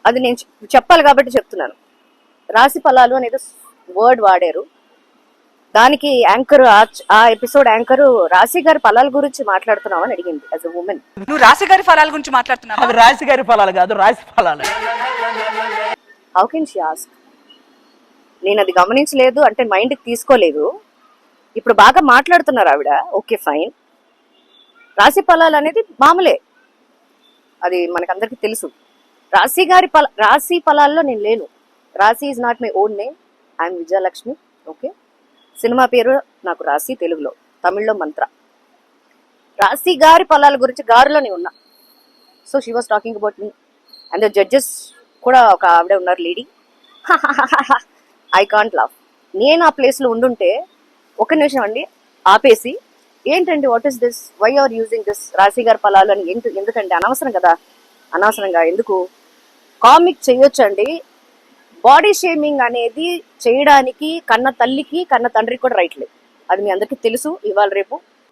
అది నేను చెప్పాలి కాబట్టి చెప్తున్నాను. రాశి ఫలాలు అనేది వర్డ్ వాడారు. దానికి యాంకర్, ఆ ఎపిసోడ్ యాంకర్ రాశి గారి ఫలాల గురించి మాట్లాడుతున్నావు అని అడిగింది యాజ్ ఎ ఉమెన్. నువ్వు రాశి గారి ఫలాల గురించి మాట్లాడుతున్నావు? అది రాశి గారి ఫలాలు కాదు, రాశి ఫలాలు. How can she ask? నేను అది గమనించలేదు అంటే మైండ్కి తీసుకోలేదు. ఇప్పుడు బాగా మాట్లాడుతున్నారు ఆవిడ, ఓకే ఫైన్. రాశి ఫలాలు అనేది మామూలే, అది మనకందరికీ తెలుసు. రాశి ఫలాల్లో నేను లేను. రాశి is not my own name. I'm Vijayalakshmi. Okay, cinema పేరు నాకు రాశి, తెలుగులో, తమిళ్లో మంత్ర. రాశి గారి ఫలాల గురించి గారిలోనే ఉన్నా. So she was talking about me and the judges కూడా ఒక ఆవిడ ఉన్నారు, లేడీ. I can't laugh. నేను ఆ ప్లేస్లో ఉండుంటే ఒక నిమిషం అండి ఆపేసి, ఏంటండి what is this, why are using this రాశి గారి ఫలాలు అని ఎందుకంటే అనవసరం కదా, అనవసరంగా ఎందుకు. కామిక్ చేయొచ్చండి. బాడీ షేమింగ్ అనేది చేయడానికి కన్న తల్లికి కన్న తండ్రికి కూడా రైట్ లేదు. అది మీ అందరికీ తెలుసు. ఇవాళ రేపు